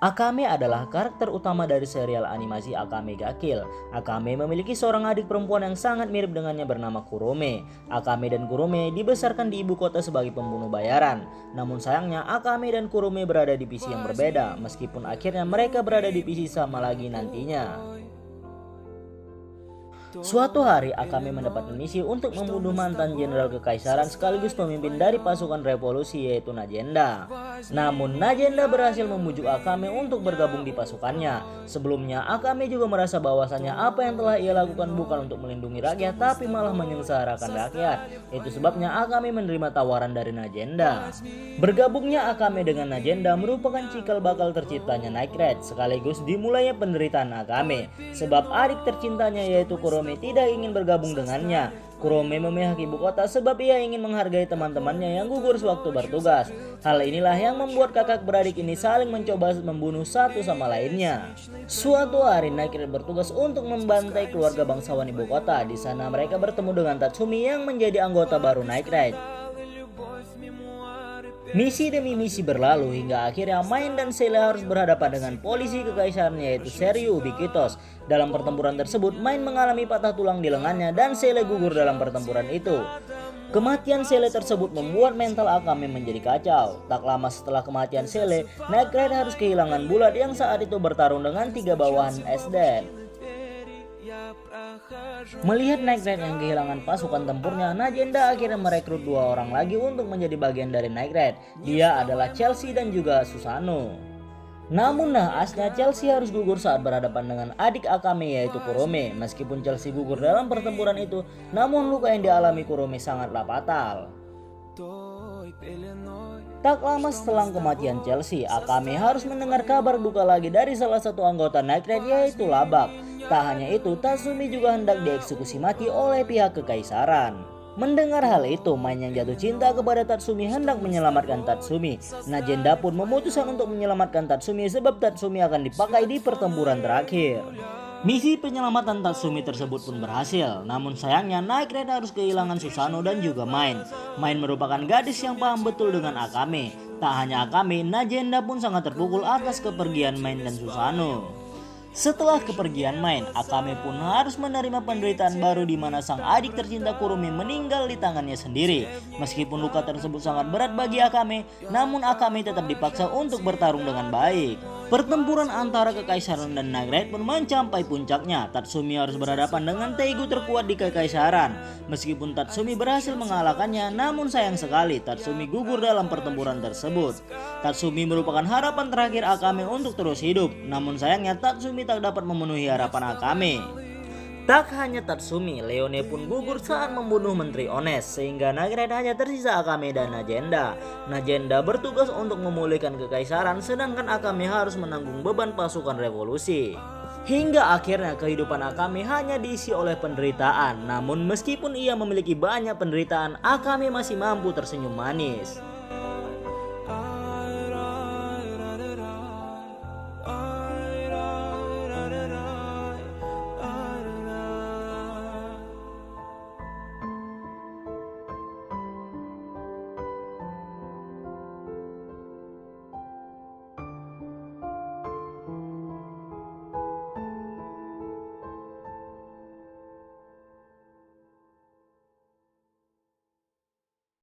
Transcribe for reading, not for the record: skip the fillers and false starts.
Akame adalah karakter utama dari serial animasi Akame ga Kill. Akame memiliki seorang adik perempuan yang sangat mirip dengannya bernama Kurome. Akame dan Kurome dibesarkan di ibu kota sebagai pembunuh bayaran. Namun sayangnya Akame dan Kurome berada di visi yang berbeda, meskipun akhirnya mereka berada di visi sama lagi nantinya. Suatu hari Akame mendapat misi untuk membunuh mantan jenderal kekaisaran sekaligus pemimpin dari pasukan revolusi yaitu Najenda. Namun Najenda berhasil membujuk Akame untuk bergabung di pasukannya. Sebelumnya Akame juga merasa bahwasannya apa yang telah ia lakukan bukan untuk melindungi rakyat tapi malah menyengsarakan rakyat. Itu sebabnya Akame menerima tawaran dari Najenda. Bergabungnya Akame dengan Najenda merupakan cikal bakal terciptanya Night Raid sekaligus dimulainya penderitaan Akame. Sebab adik tercintanya yaitu Kurome tidak ingin bergabung dengannya. Kurome memihak ibu kota sebab ia ingin menghargai teman-temannya yang gugur sewaktu bertugas. Hal inilah yang membuat kakak beradik ini saling mencoba membunuh satu sama lainnya. Suatu hari Night Raid bertugas untuk membantai keluarga bangsawan ibu kota. Di sana mereka bertemu dengan Tatsumi yang menjadi anggota baru Night Raid. Misi demi misi berlalu hingga akhirnya Main dan Sele harus berhadapan dengan polisi kekaisaran yaitu Seryu Ubiquitos. Dalam pertempuran tersebut Main mengalami patah tulang di lengannya dan Sele gugur dalam pertempuran itu. Kematian Sele tersebut membuat mental Akame menjadi kacau. Tak lama setelah kematian Sele, Night Raid harus kehilangan Bulat yang saat itu bertarung dengan 3 bawahan SD. Melihat Night Raid yang kehilangan pasukan tempurnya, Najenda akhirnya merekrut 2 orang lagi untuk menjadi bagian dari Night Raid. Dia adalah Chelsea dan juga Susanoo. Namun naasnya Chelsea harus gugur saat berhadapan dengan adik Akame yaitu Kurome. Meskipun Chelsea gugur dalam pertempuran itu, namun luka yang dialami Kurome sangatlah fatal. Tak lama setelah kematian Chelsea, Akame harus mendengar kabar duka lagi dari salah satu anggota Night Raid yaitu Labak. Tak hanya itu, Tatsumi juga hendak dieksekusi mati oleh pihak kekaisaran. Mendengar hal itu, Main yang jatuh cinta kepada Tatsumi hendak menyelamatkan Tatsumi. Najenda pun memutuskan untuk menyelamatkan Tatsumi sebab Tatsumi akan dipakai di pertempuran terakhir. Misi penyelamatan Tatsumi tersebut pun berhasil, namun sayangnya Night Raid harus kehilangan Susanoo dan juga Main. Main merupakan gadis yang paham betul dengan Akame. Tak hanya Akame, Najenda pun sangat terpukul atas kepergian Main dan Susanoo. Setelah kepergian Main, Akame pun harus menerima penderitaan baru di mana sang adik tercinta Kurome meninggal di tangannya sendiri. Meskipun luka tersebut sangat berat bagi Akame, namun Akame tetap dipaksa untuk bertarung dengan baik. Pertempuran antara kekaisaran dan Night Raid pun mencapai puncaknya. Tatsumi harus berhadapan dengan Teigu terkuat di kekaisaran. Meskipun Tatsumi berhasil mengalahkannya, namun sayang sekali Tatsumi gugur dalam pertempuran tersebut. Tatsumi merupakan harapan terakhir Akame untuk terus hidup. Namun sayangnya Tatsumi tak dapat memenuhi harapan Akame. Tak hanya Tatsumi, Leone pun gugur saat membunuh Menteri Ones, sehingga Night Raid hanya tersisa Akame dan Najenda. Najenda bertugas untuk memulihkan kekaisaran, sedangkan Akame harus menanggung beban pasukan revolusi. Hingga akhirnya kehidupan Akame hanya diisi oleh penderitaan. Namun meskipun ia memiliki banyak penderitaan, Akame masih mampu tersenyum manis.